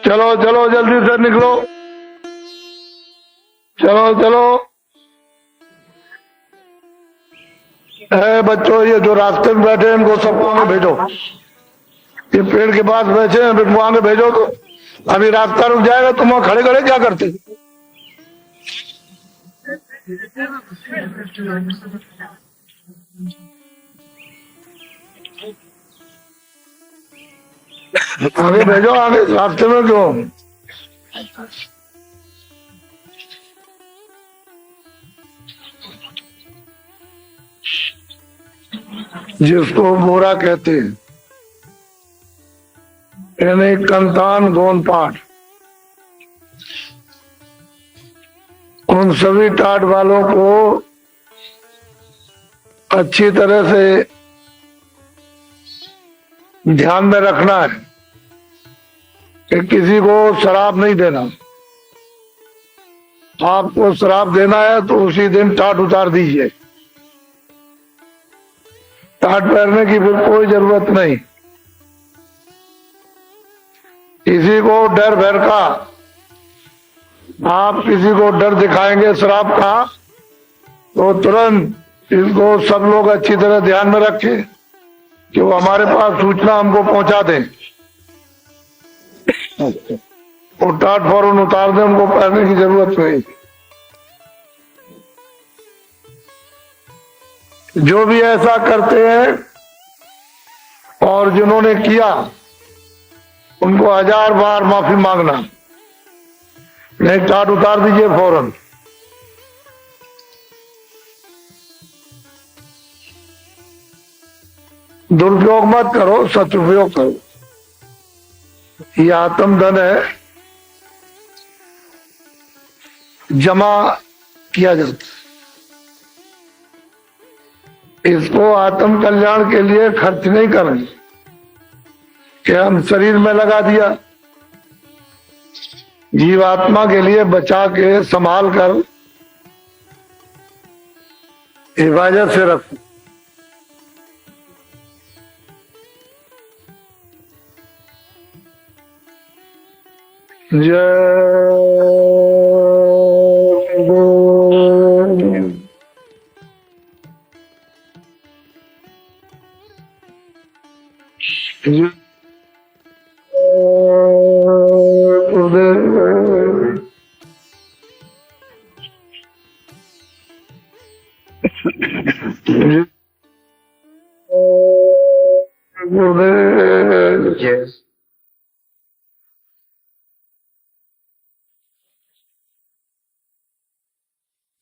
चलो चलो जल्दी से निकलो, चलो चलो। बच्चों, ये जो रास्ते में बैठे हैं इनको सबको आगे भेजो। ये पेड़ के पास बैठे हैं, इनको आगे भेजो। तो अभी रास्ता रुक जाएगा, तुम वहां खड़े खड़े क्या करते? आगे भेजो, आगे रास्ते में क्यों? जिसको बोरा कहते हैं, यानी कंतान गोन पाठ, उन सभी टाट वालों को अच्छी तरह से ध्यान में रखना है कि किसी को शराब नहीं देना। आपको शराब देना है तो उसी दिन टाट उतार दीजिए। टाट पहनने की फिर कोई जरूरत नहीं। किसी को डर भर का, आप किसी को डर दिखाएंगे शराब का, तो तुरंत इसको सब लोग अच्छी तरह ध्यान में रखें कि वो हमारे पास सूचना हमको पहुंचा दें। वो टाट फौरन उतार दें, उनको पहनने की जरूरत नहीं। जो भी ऐसा करते हैं और जिन्होंने किया उनको 1000 बार माफी मांगना। नहीं, टाट उतार दीजिए फौरन। दुरुपयोग मत करो, सदुपयोग करो। ये आत्मधन है, जमा किया जाता है। इसको आत्म कल्याण के लिए खर्च नहीं करें कि हम शरीर में लगा दिया। जीवात्मा के लिए बचा के संभाल कर हिफाजत से रखो।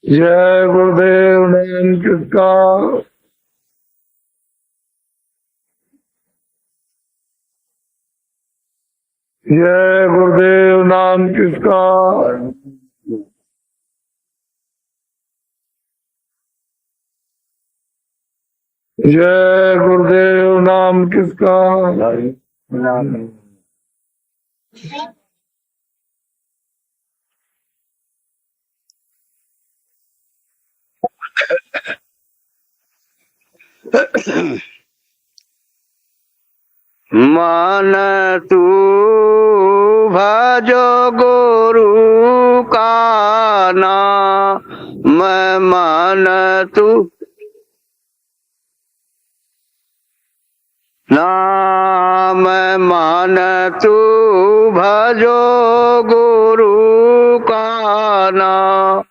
जय गुरुदेव। नाम किसका? जय गुरुदेव। नाम किसका? जय गुरुदेव। नाम किसका? मान तू भजो गुरु का नाम, मान तू नाम, मान तू भजो गुरु का नाम।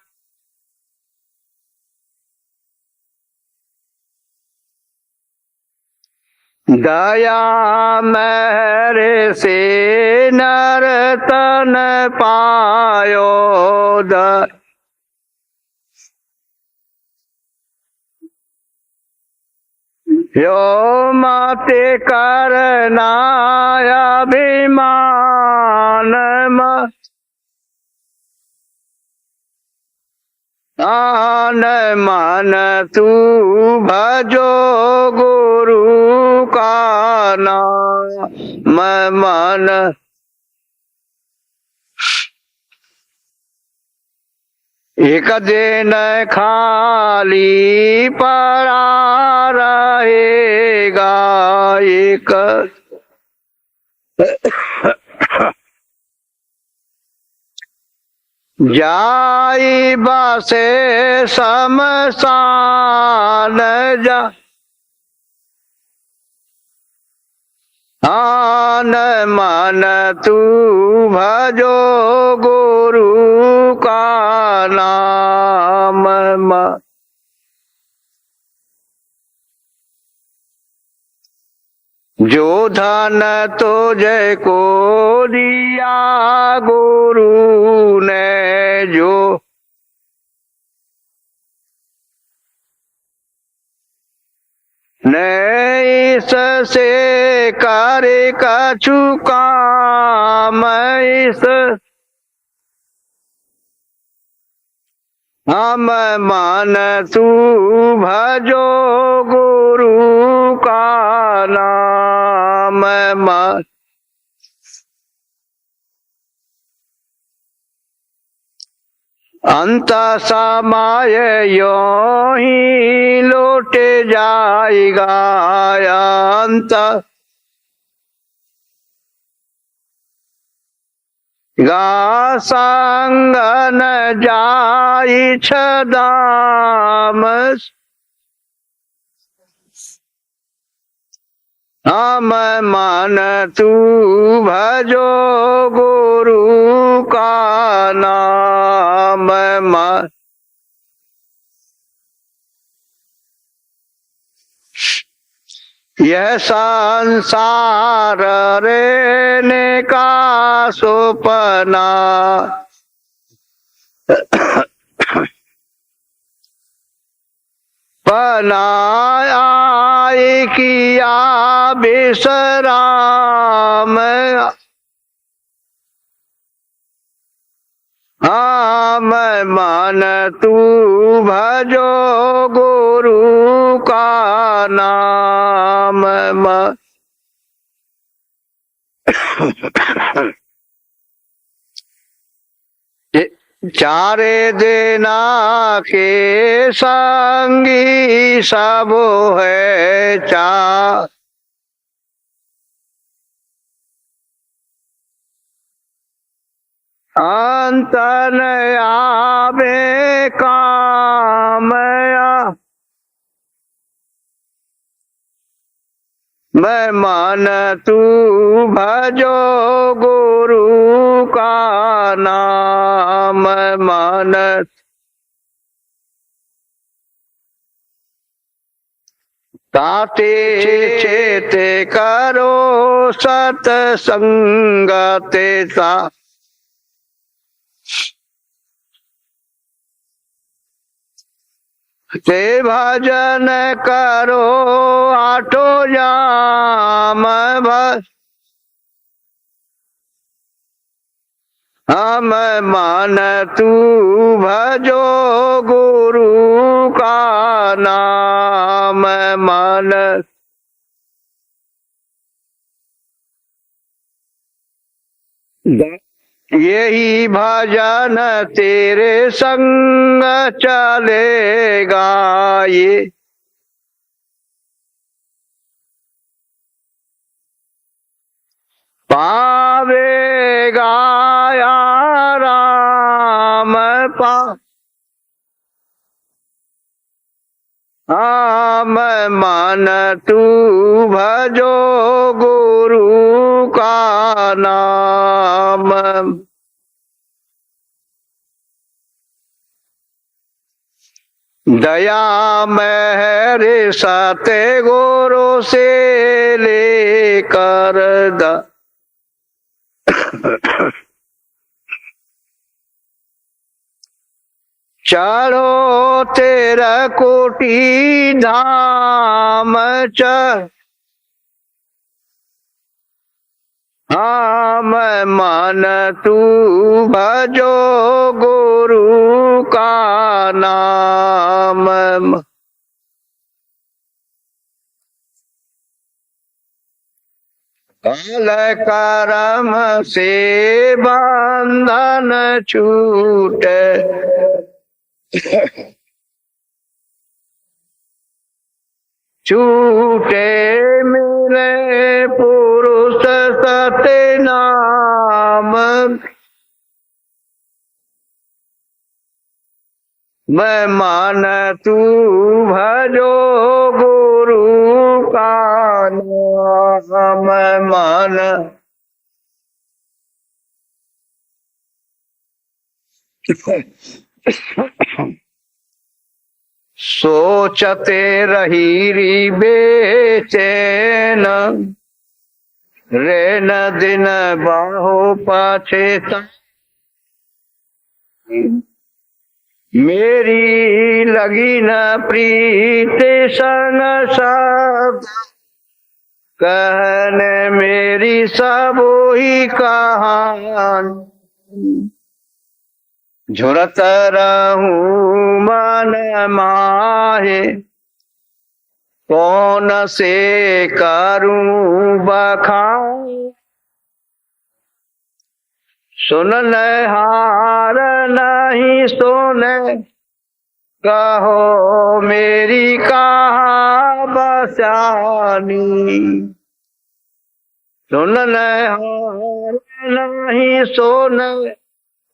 दया मेरे से नर तन पायो, यो माते करना अभिमान, मन तू भजो गुरु का नाम, मन एक दिन खाली पड़ा रहेगा, एक जाई बसे शमशान जा आन मन तू भजो गुरु का नाम जो धन तुझे को दिया गुरु ने जो नहीं से करे कछु काम इस हम मन तू भजो गुरु का नाम अंत समय यो ही लौट जाएगा अंत गा संग न जाई छदाम हम मन तू भजो गुरु का नाम यह संसार रहने का सुपना बनाया किया विश्राम हम मन तू भजो गुरु का नाम चारे देना के संगी सब है चा अंतन आवे कामया मैं मन तू भजो गुरु का नाम मन ताते चेते करो सतसंगते ता ते भजन करो आठो जाम बस हम मन तू भजो गुरु का नाम मन यही भजन तेरे संग चलेगा ये पावेगा या राम पा हम मन तू भजो गुरु का नाम दया मेरे सते गुरु से लेकर चलो तेरा कोटि धाम चल हम मन तू भजो गुरु का नाम काल कर्म से बंधन छूटे छूटे मेरे पुरुष सत्य नाम मैं मान तू भजो गुरु का नाम मान। सोचते रही री बेचैन रे न दिन बाहो पाछे मेरी लगी न प्रीत संग सब कहने मेरी सब ही कहान झुरत रहूं मन माहे कौन से करूं बखान सुन हार नहीं सुने कहो मेरी कहा बसानी सुन हार नहीं सुने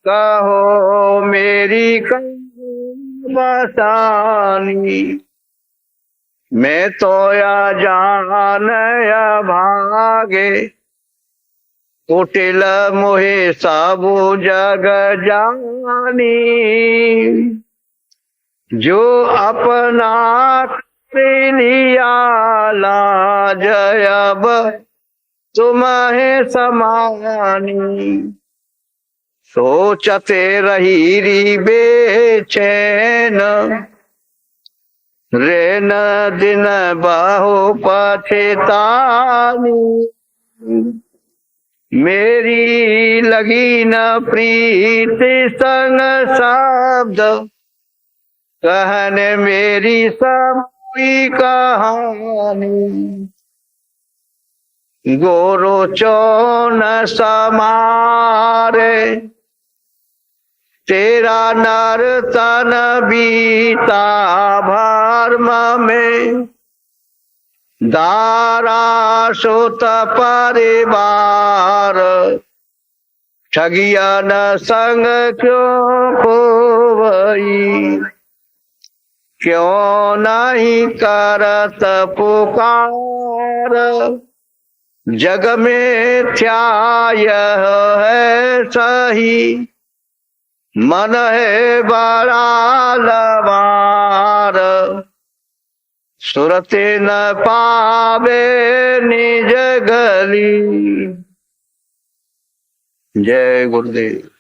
कहो मेरी कहा बसानी मैं तो या जान या भागे कुटिल मोहे साबु जग जानी जो अपना कर लिया लाज अब तुम्हें समानी सोचते रही री बेचैन रे न दिन बाहो पछतानी मेरी लगी न प्रीत संग शब्द कहने मेरी सब कहानी गोरो चौन समारे तेरा नर तन बीता भर्म में दारा सोत परिवार ठगिया न संग क्यों खोवई क्यों नहीं करत पुकार जग में थ्या यह है सही मन है बड़ा लवार सुरते न पावे निज गली। जय गुरुदेव।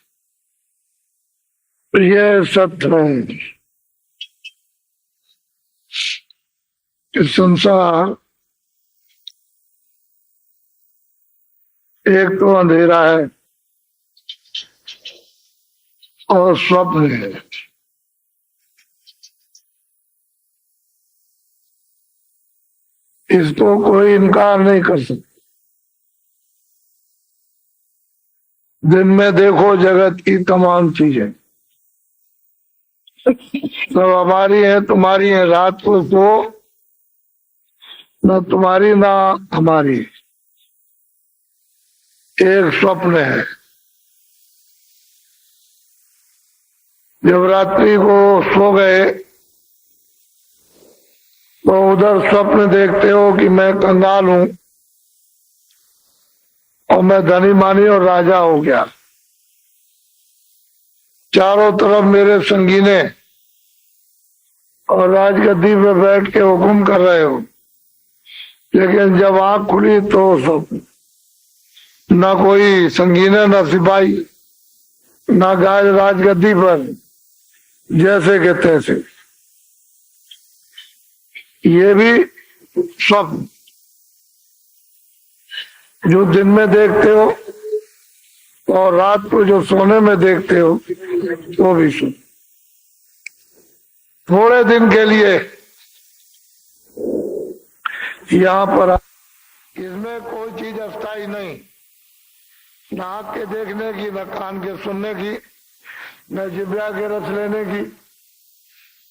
ये सत्य है कि संसार एक तो अंधेरा है और स्वप्न है। इसको कोई इनकार नहीं कर सकता। दिन में देखो जगत की तमाम चीजें सब हमारी है तुम्हारी है। रात को सो न तुम्हारी ना हमारी, एक स्वप्न है। जब रात्रि को सो गए तो उधर स्वप्न देखते हो कि मैं कंगाल हूं और मैं धनी मानी और राजा हो गया, चारों तरफ मेरे संगीने और राजगद्दी पे बैठ के हुक्म कर रहे हो। लेकिन जब आंख खुली तो सब न कोई संगीने न सिपाही न गाय राजगद्दी पर, जैसे के तैसे। ये भी स्वप्न जो दिन में देखते हो और रात को जो सोने में देखते हो वो भी स्वप्न। थोड़े दिन के लिए यहाँ पर, इसमें कोई चीज अस्थायी नहीं, न आँख के देखने की, न कान के सुनने की, न जिब्रा के रस लेने की,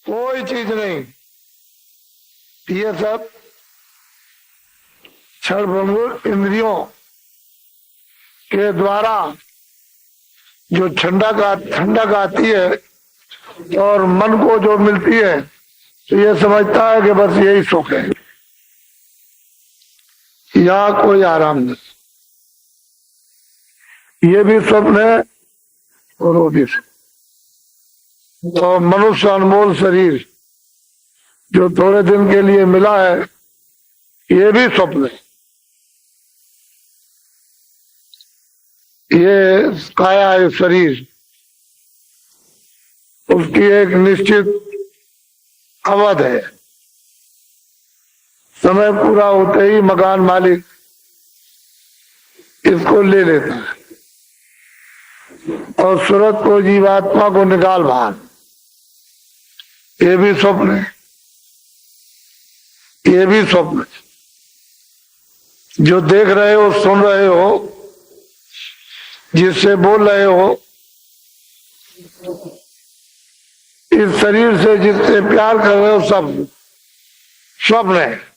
कोई चीज नहीं। ये सब क्षणभंगुर इंद्रियों के द्वारा जो ठंडक आती है और मन को जो मिलती है तो ये समझता है कि बस यही सुख है, यहाँ कोई आराम नहीं। ये भी स्वप्न है और वो भी स्वप्न। तो मनुष्य अनमोल शरीर जो थोड़े दिन के लिए मिला है, ये भी स्वप्न है। ये काया है शरीर, उसकी एक निश्चित अवध है। समय पूरा होते ही मकान मालिक इसको ले लेता है और सूरत को, जीवात्मा को निकाल बाहर। ये भी स्वप्न है, ये भी स्वप्न है। जो देख रहे हो, सुन रहे हो, जिससे बोल रहे हो, इस शरीर से जिससे प्यार कर रहे हो, सब स्वप्न है।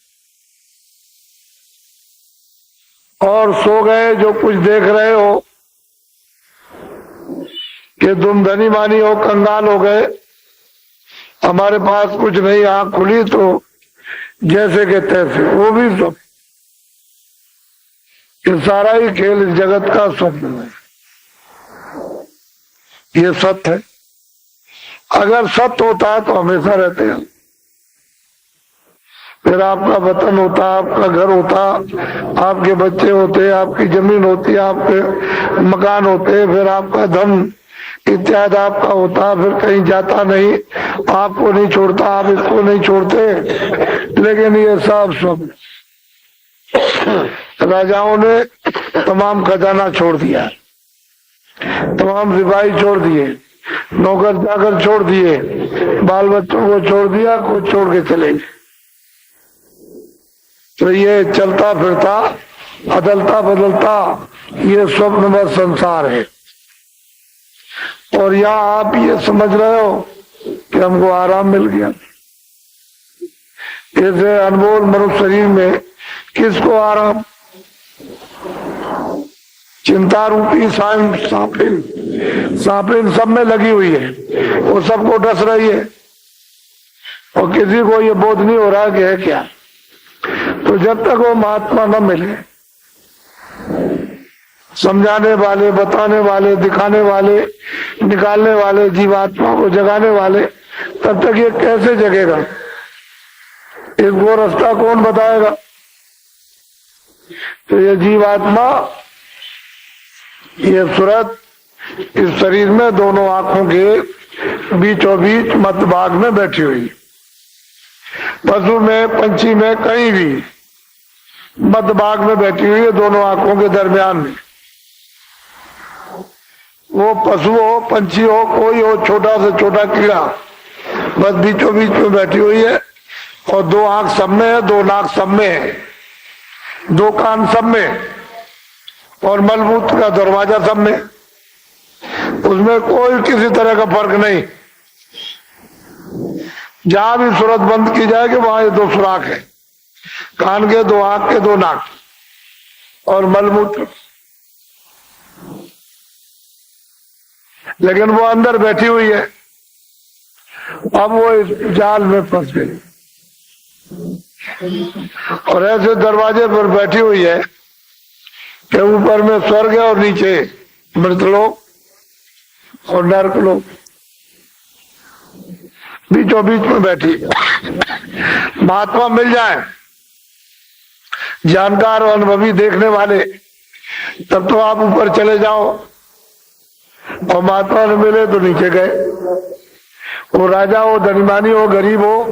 और सो गए जो कुछ देख रहे हो कि तुम धनी मानी हो, कंगाल हो गए, हमारे पास कुछ नहीं, आंख खुली तो जैसे के तैसे, वो भी स्वप्न। ये सारा ही खेल इस जगत का स्वप्न है। ये सत्य है। अगर सत्य होता तो हमेशा रहते हैं। फिर आपका वतन होता, आपका घर होता, आपके बच्चे होते, आपकी जमीन होती, आपके मकान होते, फिर आपका धन इत्यादि आपका होता, फिर कहीं जाता नहीं, आपको नहीं छोड़ता, आप इसको नहीं छोड़ते। लेकिन ये सब स्वप्न। राजाओं ने तमाम खजाना छोड़ दिया, तमाम सिपाही छोड़ दिए, नौकर चाकर छोड़ दिए, बाल बच्चों को छोड़ दिया, कुछ छोड़ के चले गए। तो ये चलता फिरता, अदलता बदलता, ये स्वप्नमय संसार है। और यहाँ आप ये समझ रहे हो कि हमको आराम मिल गया। ऐसे अनमोल मनुष्य शरीर में किसको आराम? चिंता रूपी सांपिन सब में लगी हुई है, वो सबको डस रही है और किसी को ये बोध नहीं हो रहा कि है क्या। तो जब तक वो महात्मा न मिले, समझाने वाले, बताने वाले, दिखाने वाले, निकालने वाले, जीवात्मा को जगाने वाले, तब तक ये कैसे जगेगा? इसको रास्ता कौन बताएगा? तो ये जीवात्मा, ये सूरत इस शरीर में दोनों आंखों के बीचों बीच मध्य भाग में बैठी हुई, पशु में, पंछी में, कहीं भी मध्य भाग में बैठी हुई है, दोनों आंखों के दरमियान में। वो पशु हो, पंछी हो, कोई हो, छोटा से छोटा कीड़ा, बस बीचों बीच में बैठी हुई है। और दो आंख सब में है, दो नाक सब में है, दो कान सब में, और मलमूत्र का दरवाजा सब में। उसमें कोई किसी तरह का फर्क नहीं। जहां भी सूरत बंद की जाएगी वहां ये दो सुराख है, कान के, दो आंख के, दो नाक और मलमूत्र। लेकिन वो अंदर बैठी हुई है। अब वो इस जाल में फंस गई और ऐसे दरवाजे पर बैठी हुई है कि ऊपर में स्वर्ग है और नीचे मृतलोक और नरकलोक, बीचों बीच में बैठी। महात्मा मिल जाए, जानकार और अनुभवी देखने वाले, तब तो आप ऊपर चले जाओ। और महात्मा ने मिले तो नीचे गए। वो राजा हो, धनीमानी हो, गरीब हो,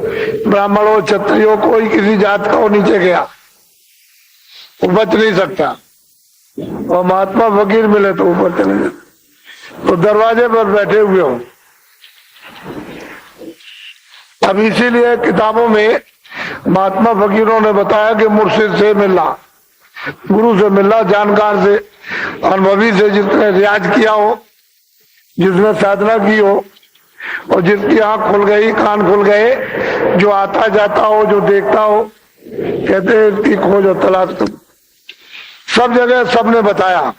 ब्राह्मण हो, क्षत्रिय हो, कोई किसी जात का हो, नीचे गया, वो बच नहीं सकता। और महात्मा फकीर मिले तो ऊपर चले गए। तो दरवाजे पर बैठे हुए हो। अब इसीलिए किताबों में महात्मा फकीरों ने बताया कि मुर्शिद से मिलना, गुरु से मिलना, जानकार से, अनुभवी से, जिसने रियाज किया हो, जिसने साधना की हो, और जिसकी आंख खुल गई, कान खुल गए, जो आता जाता हो, जो देखता हो, कहते हैं इसकी खोज और तलाश तुम। सब जगह सबने बताया।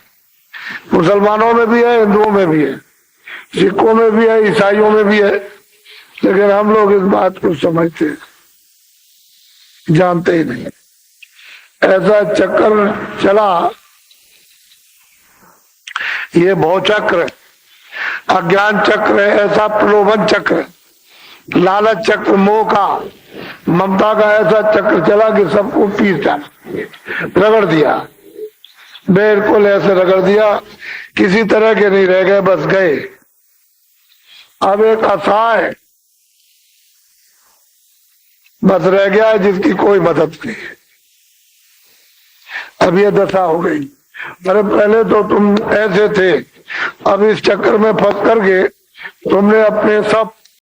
मुसलमानों में भी है, हिंदुओं में भी है, सिखों में भी है, ईसाइयों में भी है, लेकिन हम लोग इस बात को समझते जानते ही नहीं। ऐसा चक्कर चला, ये भव चक्र, अज्ञान चक्र है, ऐसा प्रलोभन चक्र, लालच चक्र, मोह का, ममता का ऐसा चक्र चला कि सबको पीस डाला, रगड़ दिया, बिल्कुल ऐसे रगड़ दिया, किसी तरह के नहीं रह गए, बस गए। अब एक असहाय बस रह गया है जिसकी कोई मदद नहीं। अब ये दशा हो गई। अरे पहले तो तुम ऐसे थे, अब इस चक्कर में फंस करके तुमने अपने सब